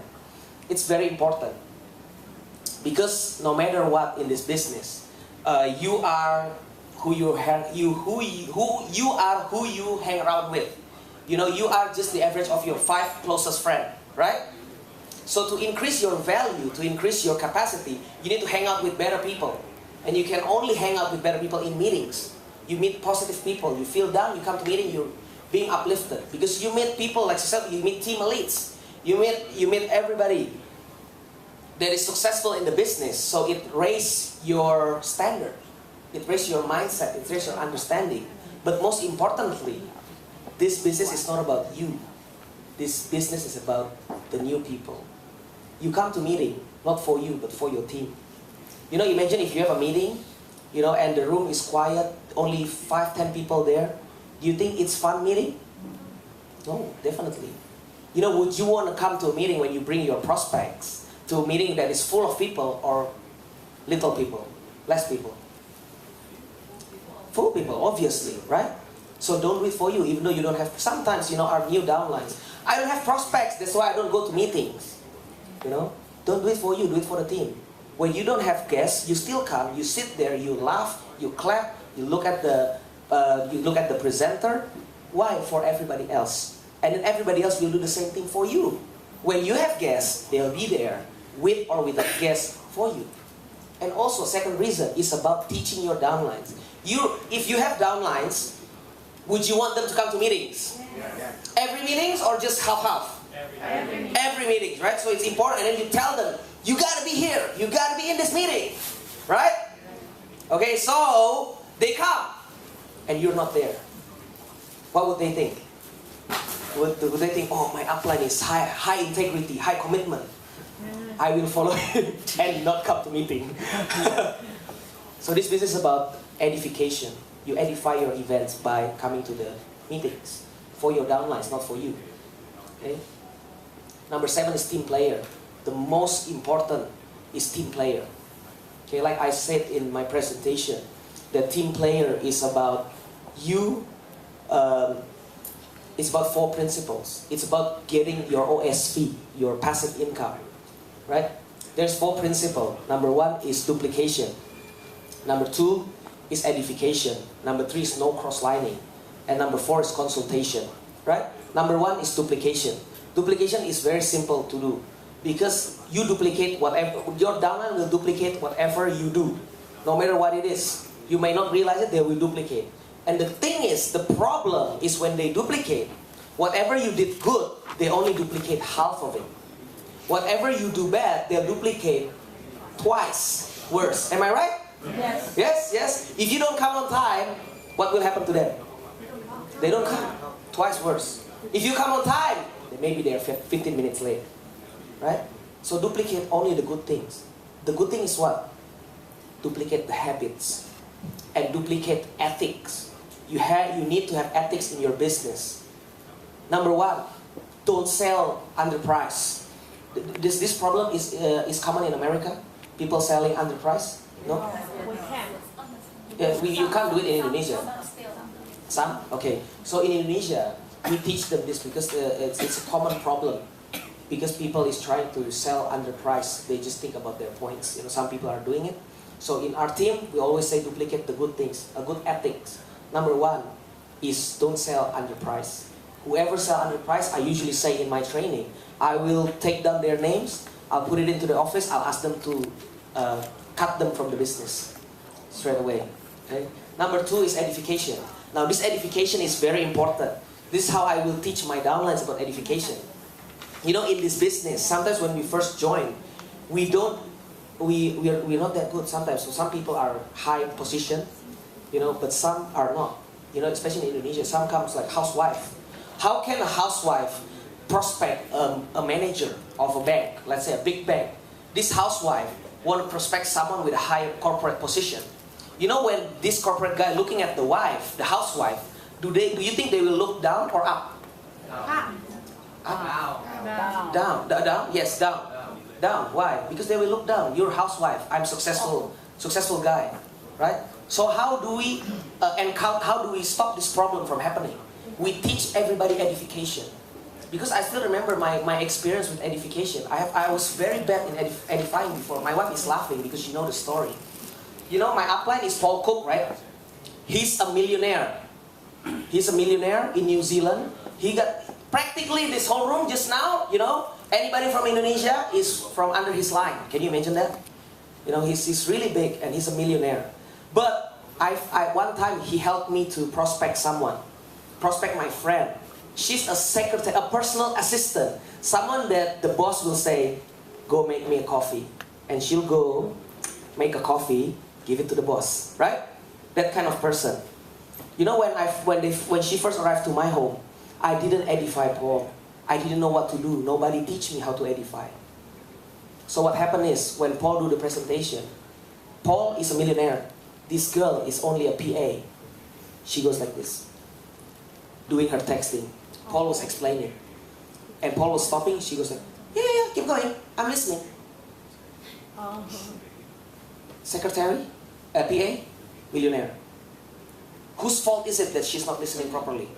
Speaker 7: It's very important. Because no matter what in this business, you are who you hang around with. You know, you are just the average of your 5 closest friends, right? So to increase your value, to increase your capacity, you need to hang out with better people. And you can only hang out with better people in meetings. You meet positive people. You feel down, you come to meeting, you're being uplifted. Because you meet people like yourself, you meet team elites. You meet everybody that is successful in the business. So it raises your standard. It raises your mindset. It raises your understanding. But most importantly, this business is not about you. This business is about the new people. You come to meeting, not for you, but for your team. You know, imagine if you have a meeting, you know, and the room is quiet, only 5, 10 people there. Do you think it's fun meeting? No, definitely. You know, would you want to come to a meeting when you bring your prospects, to a meeting that is full of people or little people, less people? Full people, obviously, right? So don't do it for you, even though you don't have. Sometimes, our new downlines, I don't have prospects, that's why I don't go to meetings. Don't do it for you, do it for the team. When you don't have guests, you still come, you sit there, you laugh, you clap, you look at the presenter. Why? For everybody else. And then everybody else will do the same thing for you. When you have guests, they'll be there with or without guests for you. And also, second reason is about teaching your downlines. If you have downlines, would you want them to come to meetings? Every meetings or just half-half? Every meeting, right? So it's important, and then you tell them, you gotta be here, you gotta be in this meeting, right? Okay, so they come, and you're not there. What would they think? Would they think, oh, my upline is high integrity, high commitment. I will follow him and not come to meeting. So this business is about edification. You edify your events by coming to the meetings for your downlines, not for you. Okay? Number 7 is team player. The most important is team player. Okay, like I said in my presentation, the team player is about you. It's about 4 principles. It's about getting your OSV, your passive income, right? There's 4 principles. Number 1 is duplication. Number 2 is edification. Number 3 is no cross-lining. And number 4 is consultation, right? Number 1 is duplication. Duplication is very simple to do because you duplicate whatever, your downline will duplicate whatever you do, no matter what it is. You may not realize it, they will duplicate. And the thing is, the problem is when they duplicate, whatever you did good, they only duplicate half of it. Whatever you do bad, they'll duplicate twice worse. Am I right?
Speaker 5: Yes.
Speaker 7: Yes, yes. If you don't come on time, what will happen to them? They don't come. Twice worse. If you come on time, then maybe they're 15 minutes late. Right? So duplicate only the good things. The good thing is what? Duplicate the habits. And duplicate ethics. You need to have ethics in your business. Number 1, don't sell underpriced. This problem is common in America. People selling underpriced. No?
Speaker 5: We can.
Speaker 7: Yeah, you can't do it in Indonesia. Some? Okay. So in Indonesia, we teach them this because it's a common problem. Because people is trying to sell underpriced. They just think about their points. Some people are doing it. So in our team, we always say duplicate the good things, a good ethics. Number 1 is don't sell underpriced. Whoever sell underpriced, I usually say in my training, I will take down their names, I'll put it into the office, I'll ask them to cut them from the business straight away. Okay? Number 2 is edification. Now this edification is very important. This is how I will teach my downlines about edification. In this business, sometimes when we first join, we're not that good sometimes. So some people are high position, but some are not. Especially in Indonesia, some comes like housewife. How can a housewife prospect a manager of a bank, let's say a big bank? This housewife want to prospect someone with a higher corporate position. When this corporate guy looking at the wife, the housewife, do you think they will look down or up?
Speaker 5: Up.
Speaker 7: Down. Down? Yes, down. Down. Why? Because they will look down. You're a housewife. I'm successful guy, right? So how do we how do we stop this problem from happening? We teach everybody edification. Because I still remember my experience with edification. I was very bad in edifying before. My wife is laughing because she knows the story. My upline is Paul Cook, right? He's a millionaire. He's a millionaire in New Zealand. He got practically this whole room just now, anybody from Indonesia is from under his line. Can you imagine that? He's really big and he's a millionaire. But one time he helped me to prospect my friend. She's a secretary, a personal assistant. Someone that the boss will say, go make me a coffee. And she'll go make a coffee, give it to the boss, right? That kind of person. When she first arrived to my home, I didn't edify Paul. I didn't know what to do. Nobody teach me how to edify. So what happened is, when Paul do the presentation, Paul is a millionaire. This girl is only a PA. She goes like this, doing her texting. Paul was explaining. And Paul was stopping. She goes like, yeah, keep going. I'm listening. Secretary? PA? Millionaire. Whose fault is it that she's not listening properly?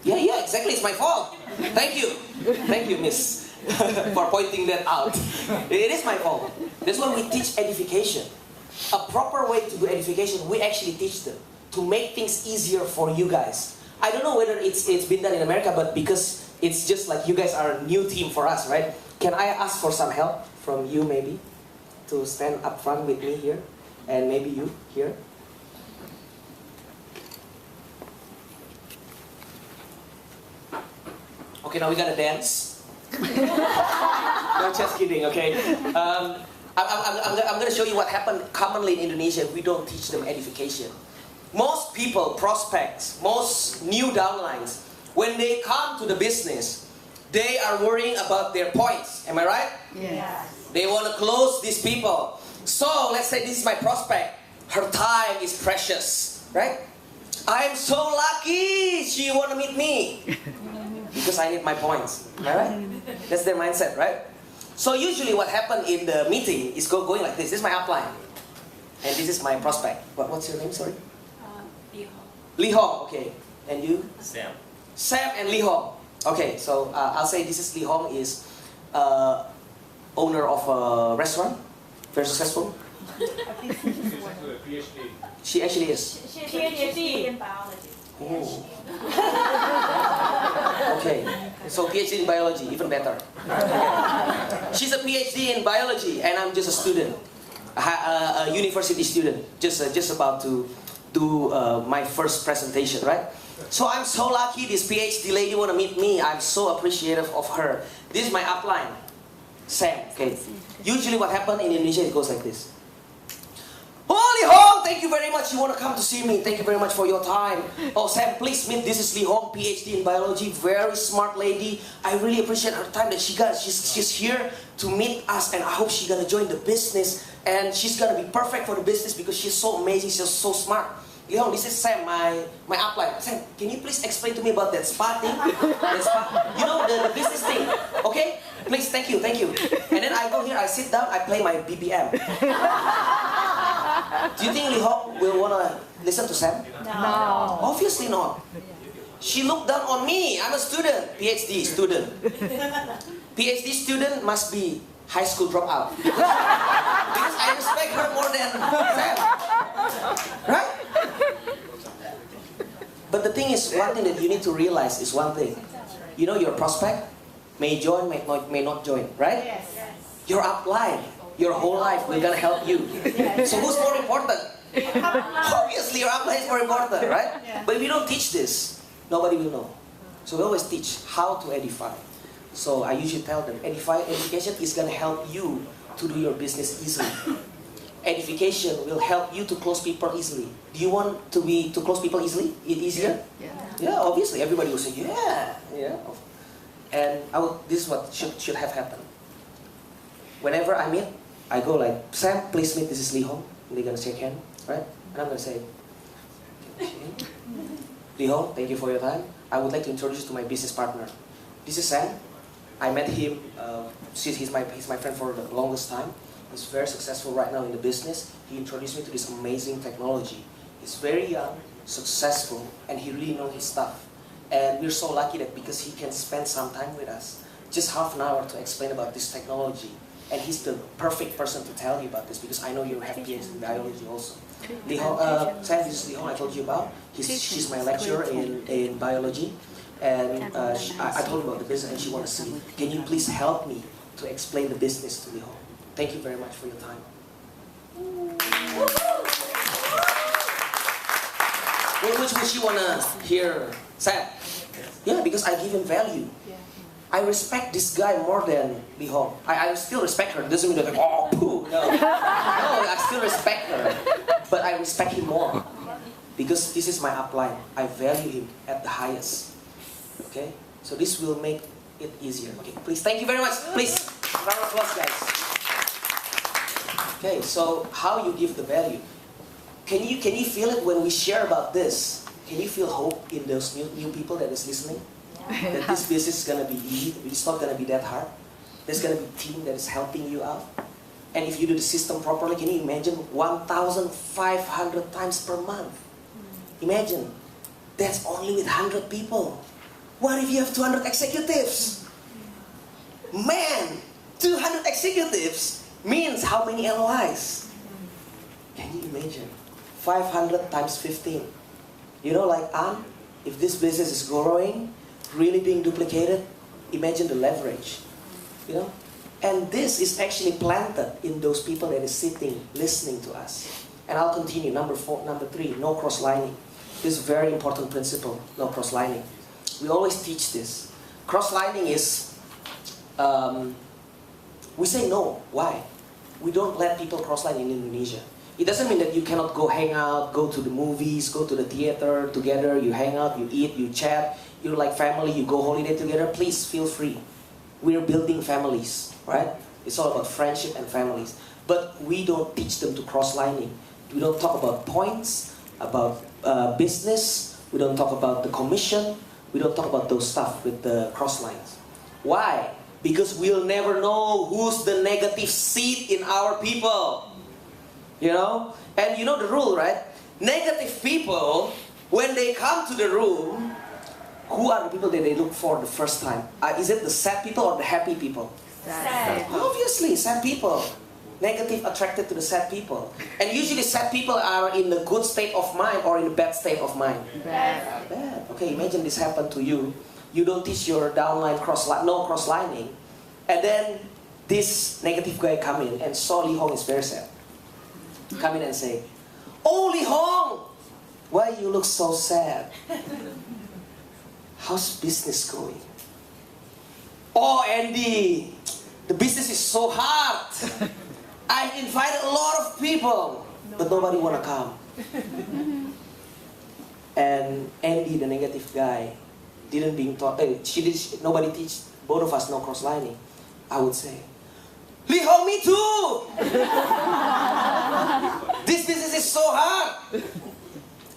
Speaker 7: Yeah, exactly. It's my fault. Thank you. Thank you, miss, for pointing that out. It is my fault. That's why we teach edification. A proper way to do edification, we actually teach them to make things easier for you guys. I don't know whether it's been done in America, but because it's just like you guys are a new team for us, right? Can I ask for some help from you maybe to stand up front with me here? And maybe you here? Okay, now we gotta dance. No, just kidding, okay? I'm gonna show you what happened commonly in Indonesia if we don't teach them edification. Most people, prospects, most new downlines, when they come to the business, they are worrying about their points. Am I right?
Speaker 5: Yes.
Speaker 7: They want to close these people. So let's say this is my prospect. Her time is precious, right? I'm so lucky she want to meet me because I need my points. Am I right? That's their mindset, right? So usually what happened in the meeting is going like this. This is my upline. And this is my prospect. What's your name, sorry? Lee Hong, okay. And you?
Speaker 2: Sam.
Speaker 7: Sam and Lee Hong. Okay, so I'll say this is Lee Hong is owner of a restaurant. Very successful.
Speaker 2: She's actually a PhD.
Speaker 7: She actually is.
Speaker 5: She's a PhD in biology.
Speaker 7: Oh. Okay, so PhD in biology, even better. She's a PhD in biology, and I'm just a student, a university student, just about to do my first presentation, right? So I'm so lucky this PhD lady want to meet me. I'm so appreciative of her. This is my upline, Sam. Okay. Usually what happens in Indonesia, it goes like this. Oh, Lee Hong, thank you very much. You want to come to see me. Thank you very much for your time. Oh, Sam, please meet. This is Lee Hong, PhD in biology. Very smart lady. I really appreciate her time that she's here to meet us, and I hope she's going to join the business. And she's going to be perfect for the business because she's so amazing. She's so smart. Lee Hong, this is Sam, my upline. Sam, can you please explain to me about that spa thing? That spa, you know, the business thing. Okay? Please, thank you. And then I go here, I sit down, I play my BBM. Do you think Lee Hong will want to listen to Sam?
Speaker 5: No.
Speaker 7: Obviously not. She looked down on me. I'm a student, PhD student. PhD student must be high school dropout. Because I respect her more than Sam. Right? But the thing is, one thing that you need to realize is one thing. You know, your prospect may join, may not join, right?
Speaker 5: Yes.
Speaker 7: Your upline, your whole life, we're gonna help you. So who's more important? Obviously, your upline is more important, right?
Speaker 5: Yeah.
Speaker 7: But if you don't teach this, nobody will know. So we always teach how to edify. So I usually tell them, edification is gonna help you to do your business easily. Edification will help you to close people easily. Do you want to close people easily? Easier? Yeah, obviously. Everybody will say, yeah. And this is what should have happened. Whenever I meet, I go like, Sam, please meet, this is Lee Hong. And they're going to shake hand, right? And I'm going to say, Lee Hong, thank you for your time. I would like to introduce you to my business partner. This is Sam. I met him, he's my friend for the longest time. He's very successful right now in the business. He introduced me to this amazing technology. He's very young, successful, and he really knows his stuff. And we're so lucky that because he can spend some time with us, just half an hour to explain about this technology. And he's the perfect person to tell you about this because I know you have PhD in biology also. Lee Hong, Sam, this is Lee Hong I told you about. She's my lecturer in biology. And I told her about the business and she wanted to see, can you please help me to explain the business to Lee Hong? Thank you very much for your time. Which would you want to hear, Sam? Yeah, because I give him value. I respect this guy more than Lee Hong. I still respect her. It doesn't mean that like, oh, poo. No. No, I still respect her. But I respect him more. Because this is my upline. I value him at the highest. Okay? So this will make it easier. Okay, please. Thank you very much. Please. Round of applause, guys. Okay, so how you give the value? Can you feel it when we share about this? Can you feel hope in those new people that is listening? That this business is gonna be easy. It's not gonna be that hard. There's gonna be a team that is helping you out. And if you do the system properly, can you imagine 1,500 times per month? Imagine, that's only with 100 people. What if you have 200 executives? Man, 200 executives means how many LOIs? Can you imagine? 500 times 15. You know, like if this business is growing, really being duplicated, imagine the leverage. You know? And this is actually planted in those people that is sitting, listening to us. And I'll continue. Number 3, no cross-lining. This is a very important principle, no cross-lining. We always teach this. Cross-lining is, we say no. Why? We don't let people cross-line in Indonesia. It doesn't mean that you cannot go hang out, go to the movies, go to the theater together, you hang out, you eat, you chat, you're like family, you go holiday together. Please feel free. We're building families, right? It's all about friendship and families. But we don't teach them to cross-lining. We don't talk about points, about business. We don't talk about the commission. We don't talk about those stuff with the cross-lines. Why? Because we'll never know who's the negative seed in our people. You know? And you know the rule, right? Negative people, when they come to the room, who are the people that they look for the first time? Is it the sad people or the happy people?
Speaker 3: Sad.
Speaker 7: Obviously, sad people. Negative attracted to the sad people. And usually sad people are in the good state of mind or in the bad state of mind.
Speaker 3: Bad.
Speaker 7: Bad. Okay, imagine this happened to you. You don't teach your downline no cross-lining. And then this negative guy come in and saw Lee Hong is very sad. Come in and say, "Oh, Lee Hong, why you look so sad? How's business going? Oh, Andy, the business is so hard. I've invited a lot of people, but nobody wanna come." And Andy, the negative guy, didn't being taught. Nobody teach both of us no cross-lining. I would say, "Lee Hong, me too. This business is so hard.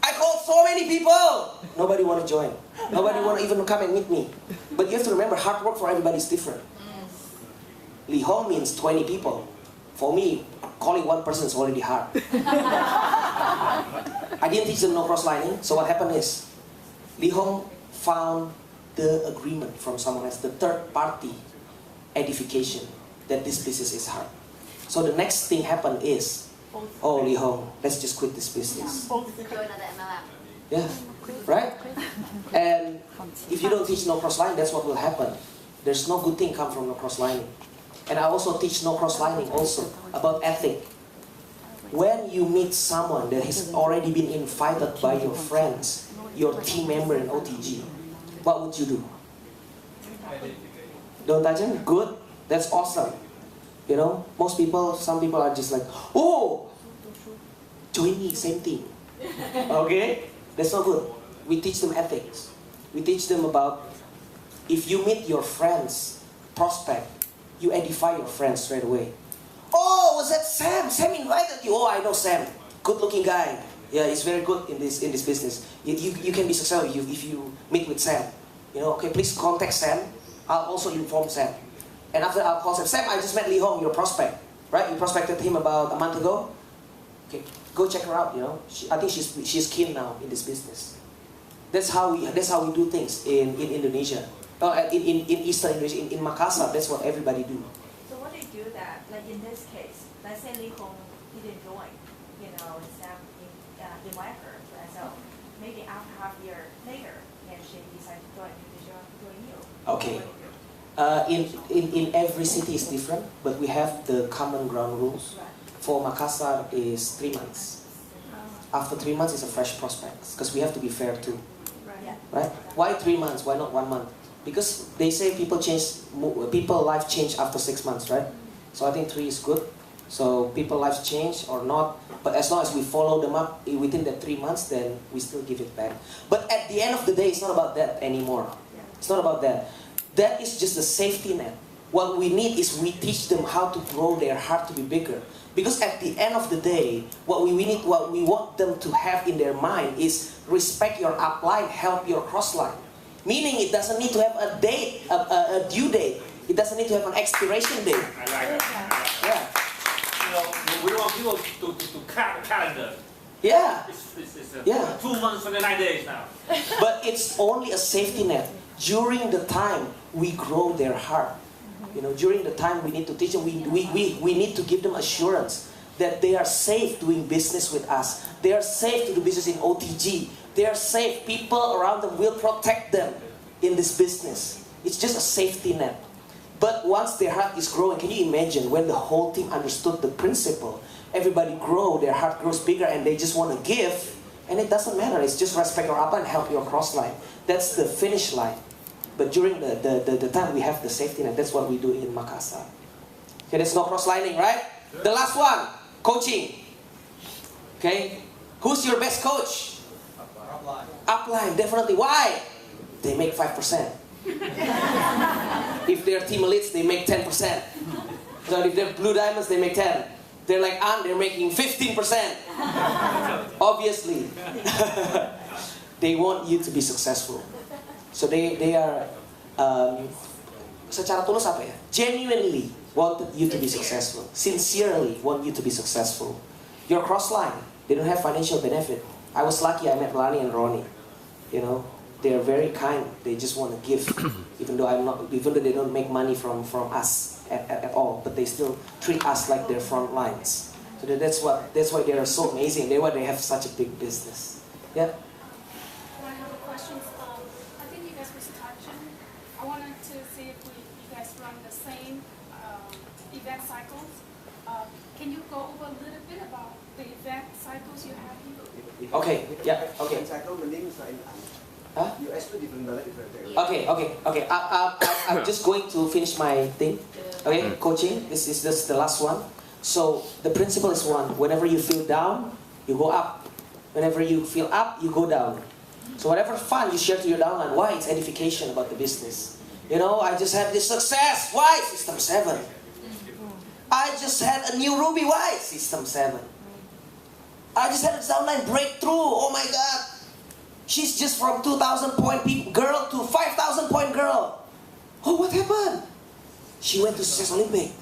Speaker 7: I called so many people. Nobody want to join. Nobody want to even come and meet me." But you have to remember, hard work for everybody is different. Lee Hong means 20 people. For me, calling one person is already hard. I didn't teach them no cross-lining. So what happened is, Lee Hong found the agreement from someone else, the third party edification, that this business is hard. So the next thing happened is, "Oh, Lee Hong, let's just quit this business."
Speaker 1: Join another MLM.
Speaker 7: Yeah, right? And if you don't teach no cross-lining, that's what will happen. There's no good thing come from no cross-lining. And I also teach no cross-lining also about ethic. When you meet someone that has already been invited by your friends, your team member in OTG, what would you do? Don't touch him? Good. That's awesome. You know, some people are just like, "Oh, join me, same thing." Okay? That's not good. We teach them ethics. We teach them about, if you meet your friends, prospect, you edify your friends straight away. "Oh, was that Sam? Sam invited you." "Oh, I know Sam. Good-looking guy. Yeah, he's very good in this business. You can be successful if you meet with Sam. You know, okay, please contact Sam. I'll also inform Sam." And after I'll call Sam, "Sam, I just met Lee Hong, your prospect. Right? You prospected him about a month ago. Okay, go check her out, you know. I think she's keen now in this business." That's how we do things in Indonesia. In Eastern Indonesia, in Makassar, that's what everybody do.
Speaker 5: So what do you do that, like in this case, let's say Lee Hong didn't join, Sam invited her, and so maybe after half a year later, and she decided to join you.
Speaker 7: Okay. In every city is different, but we have the common ground rules.
Speaker 5: Right.
Speaker 7: For Makassar is 3 months. After 3 months is a fresh prospect, because we have to be fair too,
Speaker 5: Right.
Speaker 7: right? Why 3 months? Why not 1 month? Because they say people life change after 6 months, right? So I think 3 is good. So people lives change or not, but as long as we follow them up within the 3 months, then we still give it back. But at the end of the day, it's not about that anymore. It's not about that. That is just a safety net. What we need is we teach them how to grow their heart to be bigger. Because at the end of the day, what we want them to have in their mind is respect your upline, help your crossline. Meaning it doesn't need to have a date, a due date. It doesn't need to have an expiration date.
Speaker 2: I like it.
Speaker 7: Yeah.
Speaker 2: we want people to count the calendar.
Speaker 7: Yeah.
Speaker 2: It's
Speaker 7: Yeah.
Speaker 2: 2 months, 29 days now.
Speaker 7: But it's only a safety net during the time we grow their heart. You know, during the time we need to teach them, we need to give them assurance that they are safe doing business with us. They are safe to do business in OTG. They are safe. People around them will protect them in this business. It's just a safety net. But once their heart is growing, can you imagine when the whole team understood the principle? Everybody grow, their heart grows bigger, and they just want to give. And it doesn't matter. It's just respect your apa and help your cross line. That's the finish line. But during the time we have the safety net, that's what we do in Makassar. Okay, there's no cross lining, right? The last one, coaching. Okay, who's your best coach? Upline, definitely. Why? They make 5%. If they're team elites, they make 10%. So if they're blue diamonds, they make 10. They're like they're making 15%. Obviously. They want you to be successful. So they are secara tulus apa ya? Genuinely want you to be successful. Sincerely want you to be successful. Your cross line, they don't have financial benefit. I was lucky I met Lani and Ronnie. You know, they are very kind. They just want to give, even though they don't make money from us at all, but they still treat us like their front lines. So that's why they are so amazing. That's why they have such a big business. Yeah.
Speaker 8: I have a question. I think you guys was touching. I wanted to see if you guys run the same event cycles. Can you go over a little bit about the event cycles you have?
Speaker 7: Okay. Yeah. Okay.
Speaker 9: Cycle the name is in
Speaker 7: Huh?
Speaker 9: You explain different things.
Speaker 7: Okay. I'm just going to finish my thing. Okay, coaching. This is just the last one. So the principle is one. Whenever you feel down, you go up. Whenever you feel up, you go down. So whatever fun you share to your downline, why? It's edification about the business. You know, I just had this success. Why? System 7. I just had a new Ruby. Why? System 7. I just had a downline breakthrough. Oh my God. She's just from 2,000 point girl to 5,000 point girl. Oh, what happened? She went to Success Olympic.